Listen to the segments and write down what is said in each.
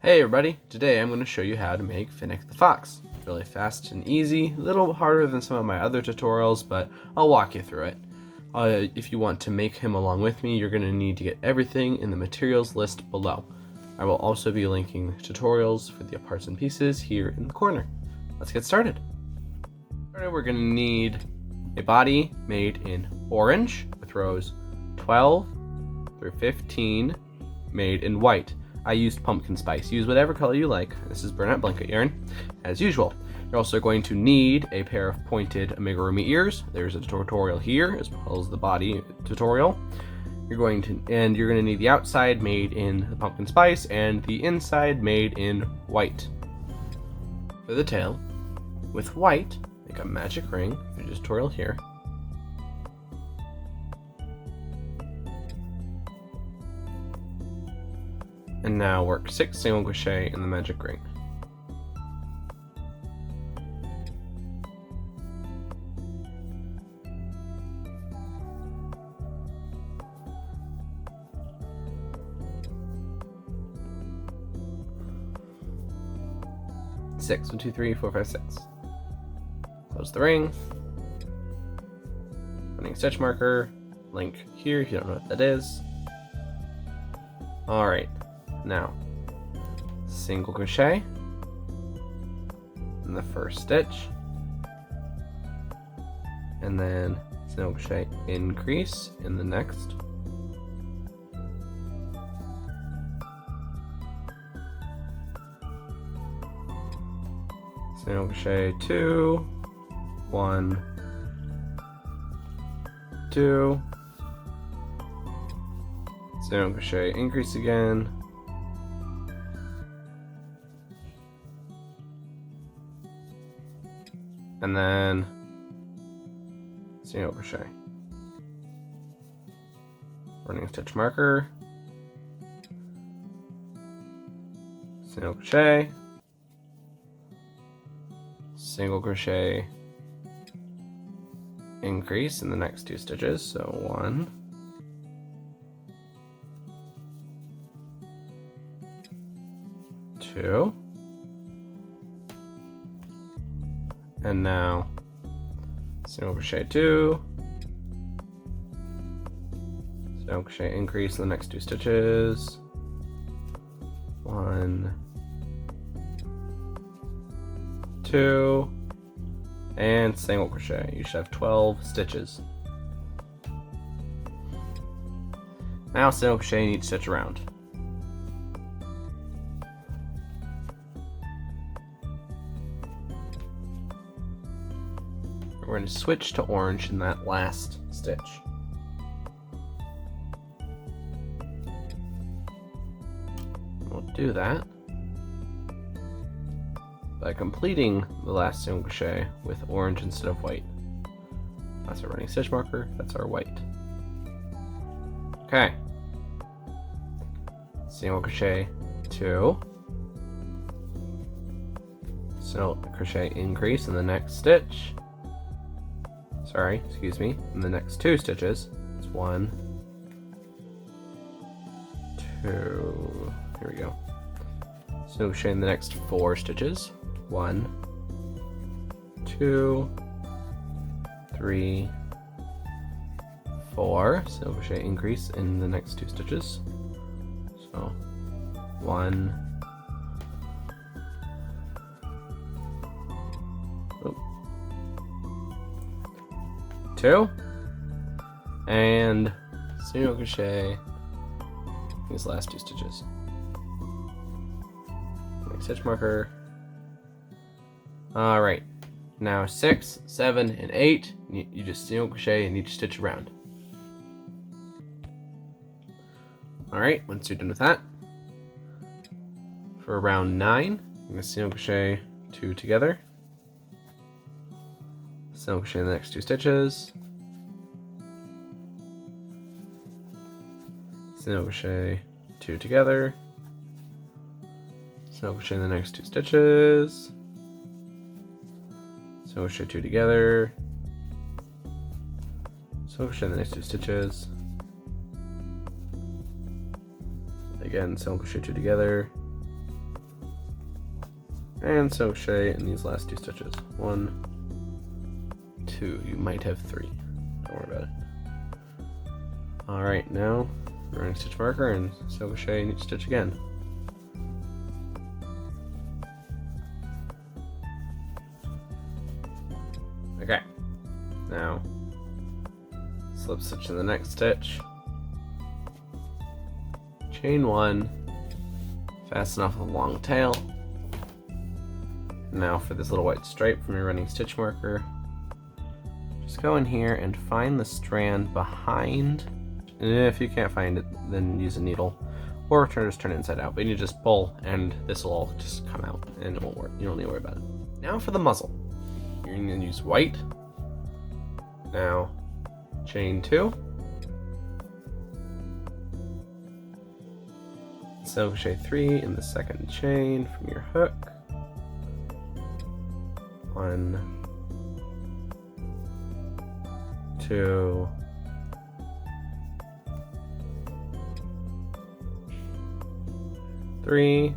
Hey everybody, today I'm going to show you how to make Finnick the Fox. Really fast and easy, a little harder than some of my other tutorials, but I'll walk you through it. If you want to make him along with me, you're going to need to get everything in the materials list below. I will also be linking tutorials for the parts and pieces here in the corner. Let's get started. We're going to need a body made in orange with rows 12 through 15 made in white. I used pumpkin spice. Use whatever color you like. This is Bernat Blanket yarn, as usual. You're also going to need a pair of pointed amigurumi ears. There's a tutorial here, as well as the body tutorial. You're going to need the outside made in the pumpkin spice and the inside made in white. For the tail, with white, make a magic ring. There's a tutorial here. And now work 6 single crochet in the magic ring. Six. 1, 2, 3, 4, 5, 6. Close the ring. Running stitch marker. Link here if you don't know what that is. Alright. Now, single crochet in the first stitch, and then single crochet increase in the next, single crochet 2, 1, 2, single crochet increase again, and then single crochet, running stitch marker, single crochet, single crochet increase in the next 2 stitches, so 1, 2, and now single crochet 2, single crochet increase in the next 2 stitches, 1, 2, and single crochet. You should have 12 stitches. Now single crochet each stitch around. We're going to switch to orange in that last stitch. We'll do that by completing the last single crochet with orange instead of white. That's our running stitch marker, that's our white. Okay. Single crochet 2. Single crochet increase in the next stitch. In the next 2 stitches. It's 1, 2, here we go. Single crochet in the next 4 stitches. 1, 2, 3, 4. Single crochet increase in the next 2 stitches. So 1, 2, and single crochet these last 2 stitches. Make stitch marker. Alright, now 6, 7, and 8, you just single crochet in each stitch around. Alright, once you're done with that, for round 9, you're going to single crochet 2 together. Single crochet in the next 2 stitches, single crochet 2 together, single crochet in the next 2 stitches, single crochet 2 together, single crochet in the next 2 stitches, again single crochet 2 together, And single crochet in these last 2 stitches. 1, 2. You might have 3. Don't worry about it. Alright, now running stitch marker and single crochet in each stitch again. Okay, now slip stitch in the next stitch, chain 1, fasten off the long tail. Now for this little white stripe from your running stitch marker, just go in here and find the strand behind, and if you can't find it, then use a needle, or just turn it inside out, but you just pull and this will all just come out and it won't work. You don't need to worry about it. Now for the muzzle. You're going to use white. Now, chain 2. Single crochet 3 in the second chain from your hook. 1, 2, 3.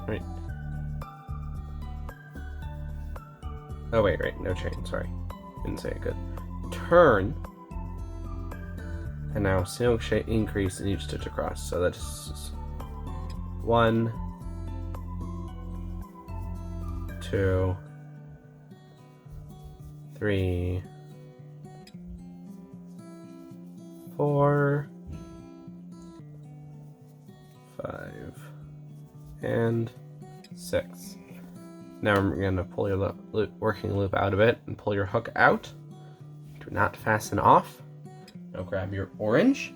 Right. Oh wait, no chain, sorry. Didn't say it good. Turn, and now single crochet increase in each stitch across. So that's 1, 2, 3, 4, 5, and 6. Now we're going to pull your working loop out of it and pull your hook out. Do not fasten off. Now grab your orange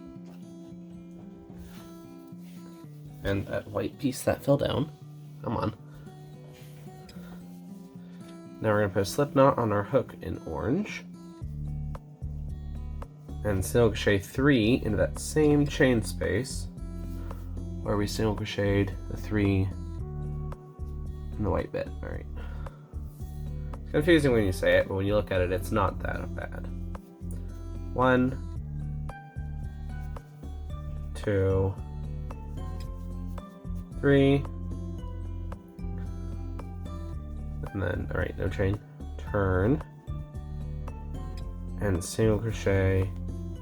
and that white piece that fell down. Come on. Now we're going to put a slip knot on our hook in orange and single crochet 3 into that same chain space where we single crocheted the 3 in the white bit. Alright. It's confusing when you say it, but when you look at it, it's not that bad. 1, 2, 3, and then, alright, no chain. Turn, and single crochet,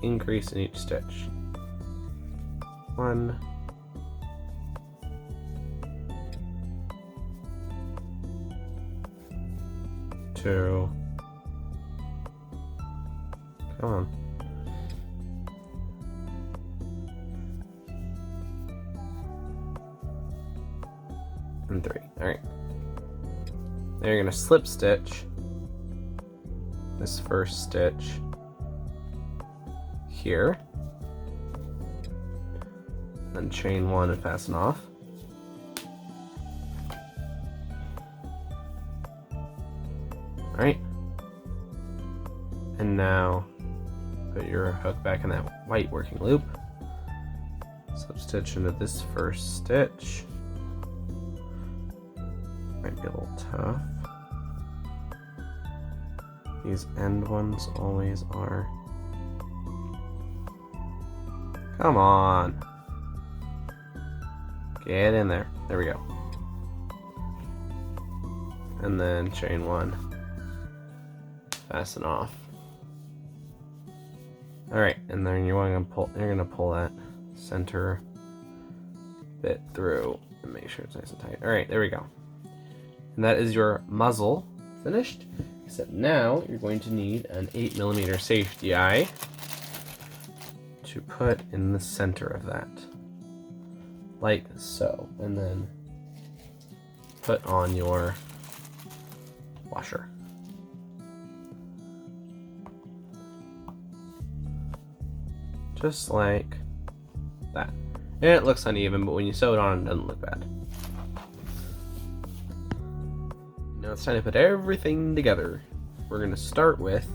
increase in each stitch. 1, 2, come on, and 3. Alright. Now you're going to slip stitch this first stitch here, then chain 1 and fasten off. Alright, and now put your hook back in that white working loop, slip stitch into this first stitch. Might be a little tough. These end ones always are. Come on, get in there. There we go. And then chain 1. Fasten off. Alright, and then you're gonna pull that center bit through and make sure it's nice and tight. Alright, there we go. And that is your muzzle finished. Except now you're going to need an 8mm safety eye to put in the center of that. Like so. And then put on your washer. Just like that. And it looks uneven, but when you sew it on, it doesn't look bad. Now it's time to put everything together. We're going to start with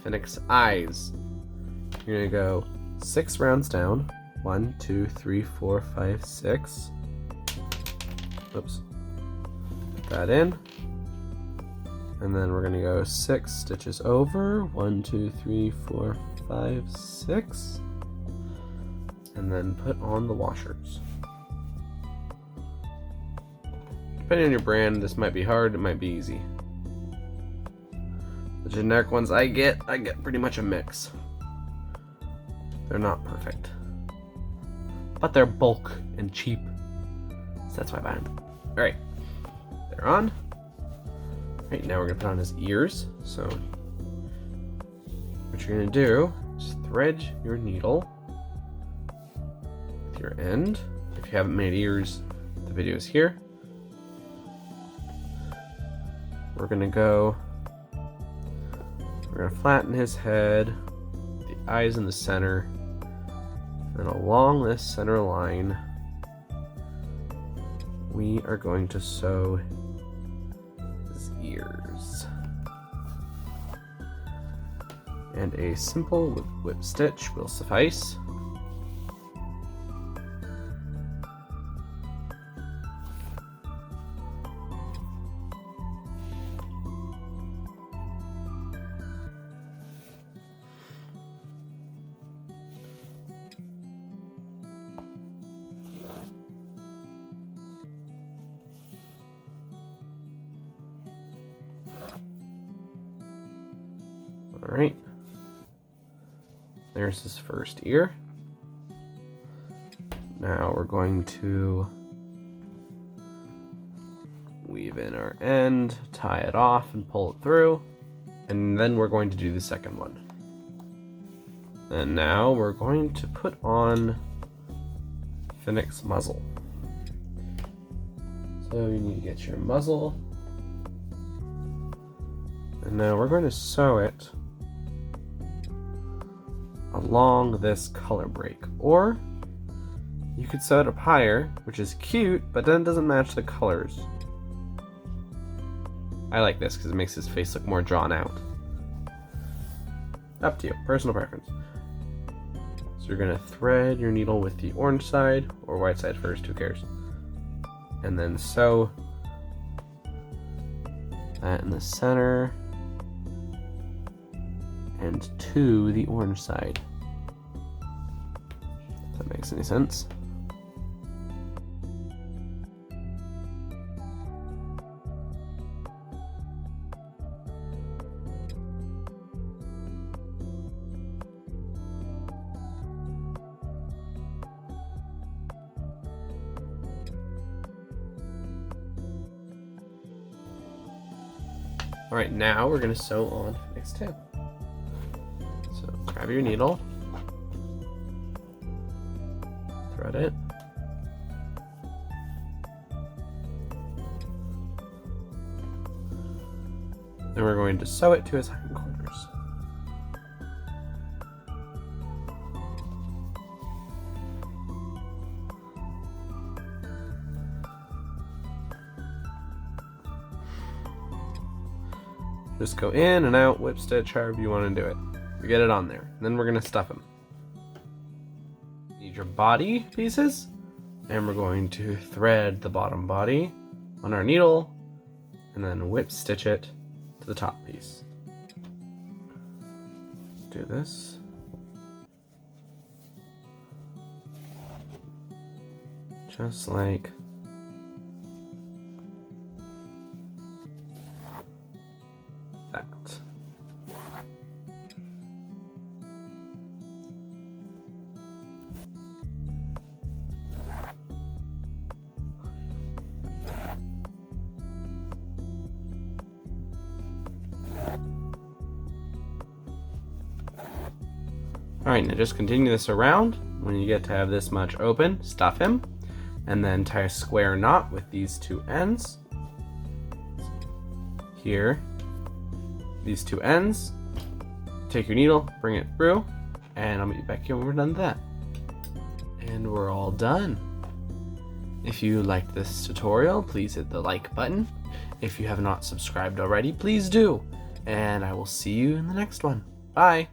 Finnick's eyes. You're going to go 6 rounds down. 1, 2, 3, 4, 5, 6. Oops. Put that in. And then we're going to go 6 stitches over. 1, 2, 3, 4, 5, 6. And then put on the washers. depending on your brand, this might be hard, it might be easy. The generic ones I get pretty much a mix. They're not perfect, but they're bulk and cheap, so that's why I buy them. All right, they're on. All right, now we're gonna put on his ears. So what you're gonna do is thread your needle with your end. If you haven't made ears, the video is here. We're gonna flatten his head, the eyes in the center, and along this center line, we are going to sew his ears. And a simple whip stitch will suffice. All right, there's his first ear. Now we're going to weave in our end, tie it off and pull it through, and then we're going to do the second one. And now we're going to put on Finnick's muzzle. So you need to get your muzzle, and now we're going to sew it along this color break, or you could sew it up higher, which is cute, but then it doesn't match the colors. I like this because it makes his face look more drawn out. Up to you, personal preference. So you're gonna thread your needle with the orange side or white side first, who cares? And then sew that in the center and to the orange side. If that makes any sense. All right, now we're gonna sew on Finnick's tail. So grab your needle, thread it, then we're going to sew it to his hindquarters. Just go in and out, whip stitch, however you want to do it. We get it on there. And then we're going to stuff him. Need your body pieces, and we're going to thread the bottom body on our needle, and then whip stitch it to the top piece. Do this. Just like that. Alright, now just continue this around. When you get to have this much open, stuff him, and then tie a square knot with these two ends. Here, these two ends. Take your needle, bring it through, and I'll meet you back here when we're done with that. And we're all done. If you liked this tutorial, please hit the like button. If you have not subscribed already, please do. And I will see you in the next one. Bye!